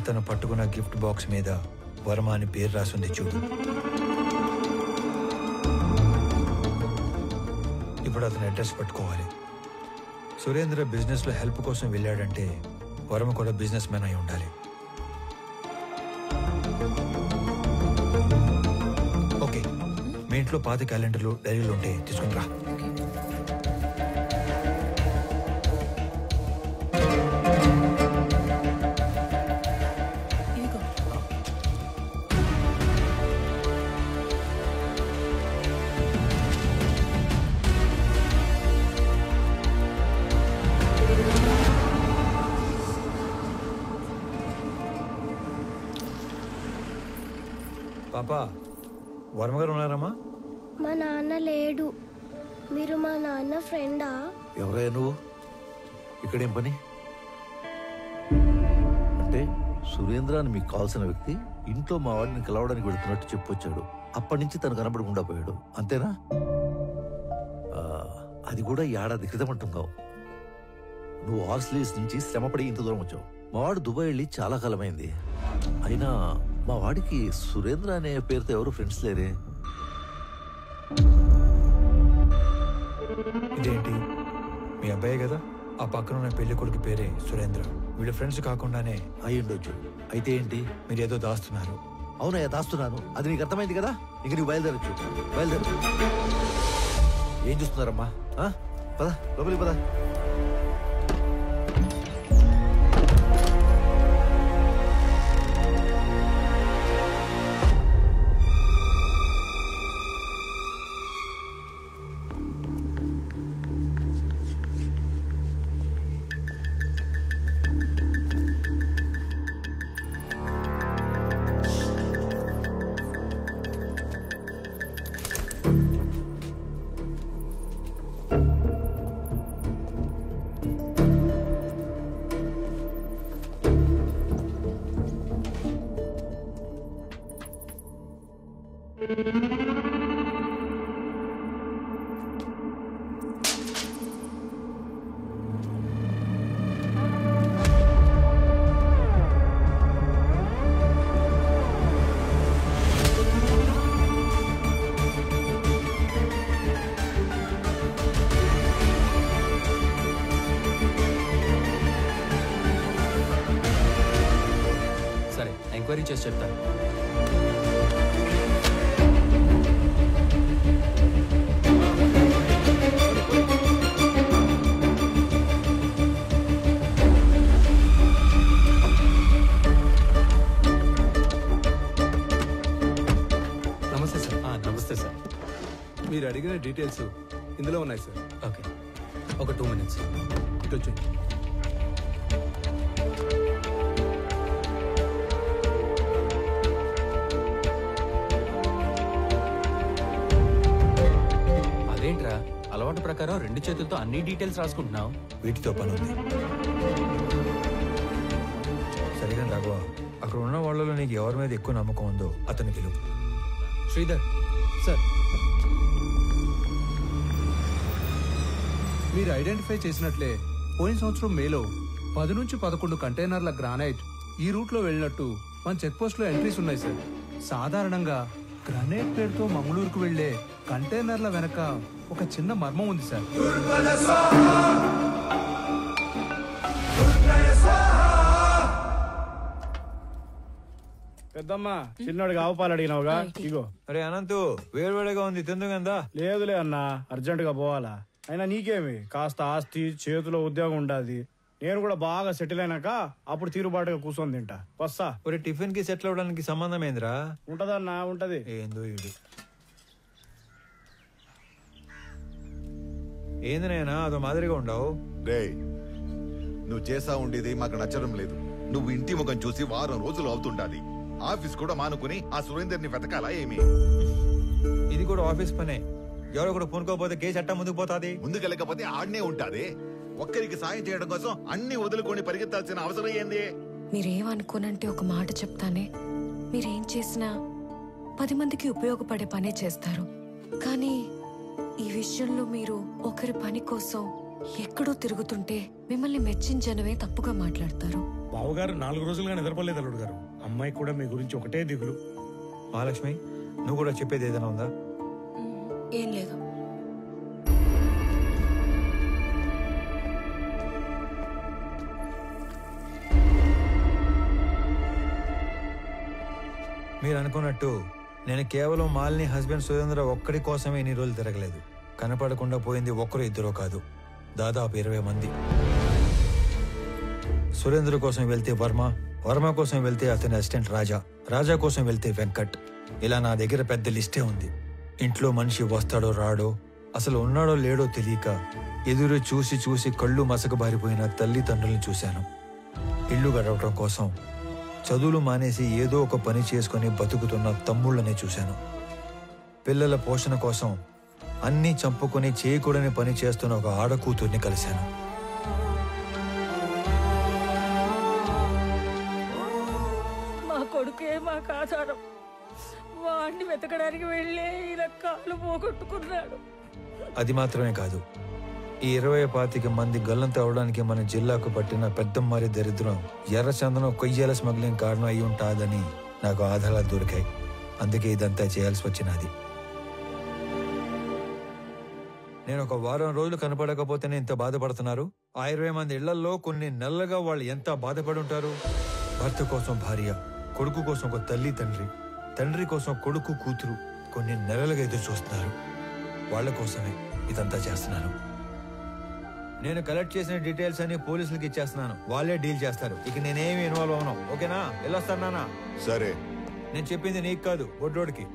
అతను పట్టుకున్న gift box మీద వర్మ అని పేరు రాసింది చూడు. ఇప్పుడు అతని అడ్రస్ పట్టుకోవాలి. సురేంద్ర బిజినెస్లో హెల్ప్ కోసం వెళ్ళాడంటే వర్మ కూడా బిజినెస్ మ్యాన్ అయి ఉండాలి. ఓకే, మీ ఇంట్లో పాత క్యాలెండర్లు డైరీలు ఉంటే తీసుకుని రా. పాపా, వర్మ గారు ఉన్నారమ్మా? మా నాన్న లేడు. మీరు మా నాన్న ఫ్రెండా? ఎవరయ్యా నువ్వు? ఇక్కడేం పని? అంటే సురేంద్ర అని మీకు కావాల్సిన వ్యక్తి ఇంట్లో మా వాడిని కలవడానికి వెళుతున్నట్టు చెప్పొచ్చాడు. అప్పటి నుంచి తను కనబడకుండా పోయాడు, అంతేనా? అది కూడా ఏడాది క్రితం అంటున్నావు. నువ్వు ఆస్ట్రేలియా నుంచి శ్రమపడి ఇంత దూరం వచ్చావు. మా వాడు దుబాయ్ వెళ్ళి చాలా కాలమైంది. అయినా మా వాడికి సురేంద్ర అనే పేరుతో ఎవరు ఫ్రెండ్స్ లేరే. ఇదేంటి, మీ అబ్బాయే కదా? ఆ పక్కన ఉన్న పెళ్లి కొడుకు పేరే సురేంద్ర. వీళ్ళ ఫ్రెండ్స్ కాకుండానే అయ్యుండొచ్చు. అయితే ఏంటి? మీరు ఏదో దాస్తున్నారు. అవునయ్యా, దాస్తున్నాను. అది నీకు అర్థమైంది కదా. ఇంక నీకు బయలుదేరచ్చు. బయలుదేరు. ఏం చూస్తున్నారమ్మా? పద లోపలికి పద. సరే, ఎంక్వైరీ చేసి చెప్తాను. నమస్తే సార్. నమస్తే సార్. మీరు అడిగిన డీటెయిల్స్ ఇందులో ఉన్నాయి సార్. ఓకే, ఒక 2 minutes. ఇటు వచ్చేయండి. అదేంట్రా, అలవాటు ప్రకారం 2 చేతులతో అన్ని డీటెయిల్స్ రాసుకుంటున్నావు? వీటితో పని ఉంది. సరిగా రాఘవ, అక్కడ ఉన్న వాళ్ళలో నీకు ఎవరి మీద ఎక్కువ నమ్మకం ఉందో అతని పిలువు. శ్రీధర్ సార్, మీరు ఐడెంటిఫై చేసినట్లే పోయిన సంవత్సరం మేలో 10 నుంచి 11 కంటైనర్ల గ్రానైట్ ఈ రూట్లో వెళ్ళినట్టు మన చెక్ పోస్ట్ లో ఎంట్రీస్ ఉన్నాయి సార్. సాధారణంగా గ్రానైట్ పేరుతో మంగళూరుకు వెళ్లే కంటైనర్ల వెనక ఒక చిన్న మర్మం ఉంది సార్. పెద్దమ్మ, చిన్నోడికి ఆవు పాలు అడిగినావుగా, ఇగో. అరే అనంతు, వేడివేడిగా ఉంది, తిందుగందా? లేదులే అన్నా, అర్జెంట్ గా పోవాలా. అయినా నీకేమి, కాస్త ఆస్తి చేతిలో ఉద్యోగం ఉండాది. నేను కూడా బాగా సెటిల్ అయినాక అప్పుడు తీరుబాటుగా కూర్చొని తింటా. వస్తా. ఒరే, టిఫిన్ కి సెటిల్ అవడానికి సంబంధం ఏందిరా? ఉంటదన్నా, ఉంటది. ఏందో ఇది. ఏంది నాయనా అదో మాదిరిగా ఉండవు? రే, నువ్వు చేసా ఉండేది మాకు నచ్చడం లేదు. నువ్వు ఇంటి ముఖం చూసి వారం రోజులు అవుతుండాలి. ఆఫీస్ కూడా మానుకుని ఆ సురేందర్ని వెతకాలా ఏమి? ఇది కూడా ఆఫీస్ పనే. ఎవరో కూడా పూనుకోపోతే కేసు అట్టా ముందుకు పోతాది. ముందుకెళ్ళకపోతే ఆడనే ఉంటాది. ఒక్కరికి సాయం చేయడం కోసం అన్ని వదులుకొని పరిగెత్తాల్సిన అవసరం ఏంది? మీరేమనుకోనంటే ఒక మాట చెప్తానే. మీరేం చేసినా 10 మందికి ఉపయోగపడే పనే చేస్తారు. కానీ ఈ విషయంలో మీరు ఒకరి పని కోసం ఎక్కడో తిరుగుతుంటే మిమ్మల్ని మెచ్చించనవే తప్పుగా మాట్లాడతారు. బావగారు 4 రోజులుగా నిద్రపోలేదు అల్లుడు గారు. అమ్మాయి కూడా మీ గురించి ఒకటే దిగులు. మహాలక్ష్మి, నువ్వు కూడా చెప్పేది ఏదైనా ఉందా? ఏం లేదు. మీరు అనుకున్నట్టు నేను కేవలం మాలిని హస్బెండ్ సురేంద్ర ఒక్కడి కోసమే ఇన్ని రోజులు తిరగలేదు. కనపడకుండా పోయింది ఒక్కరు ఇద్దరో కాదు, దాదాపు 20 మంది. సురేంద్ర కోసం వెళ్తే వర్మ, వర్మ కోసం వెళ్తే అతని అసిస్టెంట్ రాజా, రాజా కోసం వెళ్తే వెంకట్. ఇలా నా దగ్గర పెద్ద లిస్టే ఉంది. ఇంట్లో మనిషి వస్తాడో రాడో, అసలు ఉన్నాడో లేడో తెలియక ఎదురు చూసి చూసి కళ్ళు మసకబారిపోయిన తల్లిదండ్రులను చూశాను. ఇల్లు గడవటం కోసం చదువులు మానేసి ఏదో ఒక పని చేసుకుని బతుకుతున్న తమ్ముళ్ళనే చూశాను. పిల్లల పోషణ కోసం అన్నీ చంపుకొని చేయకూడని పని చేస్తున్న ఒక ఆడకూతుర్ని కలిశాను. మా కొడుకే మాకు ఆధారం. వాడిని వెతకడానికి వెళ్ళే ఇలా కాలు పోగొట్టుకున్నాడు. అది మాత్రమే కాదు, ఈ 20-25 మంది గల్లంత అవడానికి మన జిల్లాకు పట్టిన పెద్దమ్మారి దరిద్రం ఎర్రచందనం కొయ్యేల స్మగ్లింగ్ కారణం అయి ఉంటాదని నాకు ఆధారాలు దొరికాయి. అందుకే ఇదంతా చేయాల్సి వచ్చినది. నేను ఒక వారం రోజులు కనపడకపోతేనే ఇంత బాధపడుతున్నారు. ఆ 20 మంది ఇళ్లలో కొన్ని నెలలుగా వాళ్ళు ఎంత బాధపడి ఉంటారు. భర్త కోసం భార్య, కొడుకు కోసం ఒక తల్లి తండ్రి, తండ్రి కోసం కొడుకు కూతురు కొన్ని నెలలుగా ఎదురు చూస్తున్నారు. వాళ్ళ కోసమే ఇదంతా చేస్తున్నాను. నేను కలెక్ట్ చేసిన డీటెయిల్స్ అన్ని పోలీసులకి ఇచ్చేస్తున్నాను. వాళ్ళే డీల్ చేస్తారు. ఇక నేనేమి ఇన్వాల్వ్ అవను. ఓకేనా? వెళ్ళొస్తానా? సరే. నేను చెప్పింది నీకు కాదు, బొడ్డోడికి.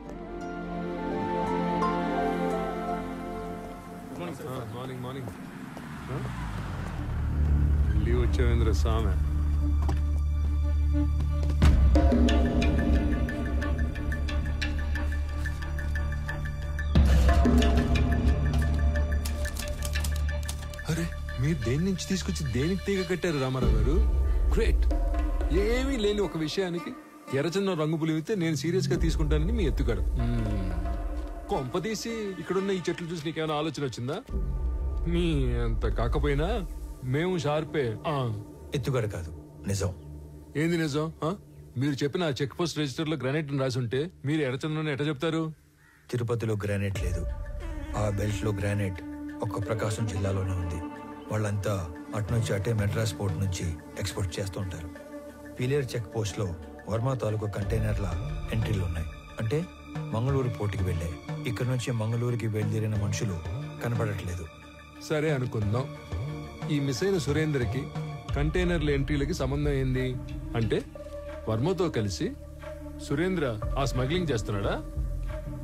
మార్నింగ్ లీవ్ వచ్చేవేంద్ర సామె. అరే, మీరు దేని నుంచి తీసుకొచ్చి దేనికి తీగ కట్టారు రామారావు గారు? గ్రేట్. ఏమీ లేని ఒక విషయానికి ఎర్రచందనం రంగు పులివితే నేను సీరియస్ గా తీసుకుంటానని మీ ఎత్తుగాడు. కొంపదీసి ఇక్కడున్న ఈ చెట్లు చూసి నీకేమైనా ఆలోచన వచ్చిందా? మీ అంత కాకపోయినా మేము షార్పే. ఎత్తుగడ కాదు, నిజం. ఏంది నిజం? మీరు చెప్పిన చెక్ పోస్ట్ రిజిస్టర్ లో గ్రానైట్ రాసి ఉంటే మీరు ఎర్రచందనం ఎట్లా చెప్తారు? తిరుపతిలో గ్రానైట్ లేదు. ఆ బెల్ట్ లో గ్రానైట్ ఒక్క ప్రకాశం జిల్లాలోనే ఉంది. వాళ్ళంతా అటునుంచి అటే మెడ్రాస్ పోర్ట్ నుంచి ఎక్స్పోర్ట్ చేస్తూ ఉంటారు. పిలేర్ చెక్ పోస్ట్ లో వర్మ తాలూకు కంటైనర్ల ఎంట్రీలు ఉన్నాయి. అంటే మంగళూరు పోర్టుకి వెళ్ళాయి. ఇక్కడ నుంచి మంగళూరుకి బయలుదేరిన మనుషులు కనపడట్లేదు. సరే అనుకుందాం. ఈ మిస్ అయిన సురేందర్కి కంటైనర్ల ఎంట్రీలకి సంబంధం ఏంది? అంటే వర్మతో కలిసి సురేంద్ర ఆ స్మగ్లింగ్ చేస్తున్నాడా?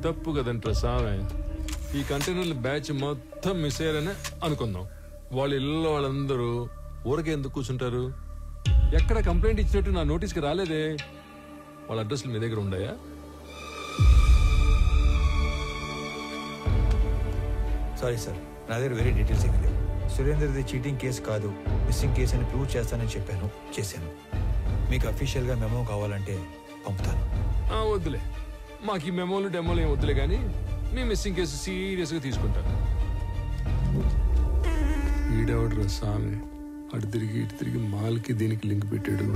తప్పు కదంట్రా సామె. ఈ కంటైనర్ల బ్యాచ్ మొత్తం మిస్ అయ్యారనే అనుకుందాం. వాళ్ళ ఇళ్ళలో వాళ్ళందరూ ఊరికే ఎందుకు కూర్చుంటారు? ఎక్కడ కంప్లైంట్ ఇచ్చినట్టు నా నోటీస్కి రాలేదే. వాళ్ళ అడ్రస్లు మీ దగ్గర ఉన్నాయా? సారీ సార్, నా దగ్గర వేరే డీటెయిల్స్ ఏమీ లేవు. సురేందర్ది చీటింగ్ కేసు కాదు, మిస్సింగ్ కేసు అని ప్రూవ్ చేస్తానని చెప్పాను, చేశాను. మీకు అఫీషియల్ గా మెమో కావాలంటే పంపుతాను. వద్దులే, మాకు ఈ మెమోలు డెమోలు ఏం వద్దులే, కానీ మీ మిస్సింగ్ కేసు సీరియస్ గా తీసుకుంటాను. ఈడెవడ్రా స్వామి, అటు తిరిగి ఇటు తిరిగి మాల్కి దీనికి లింక్ పెట్టాడు.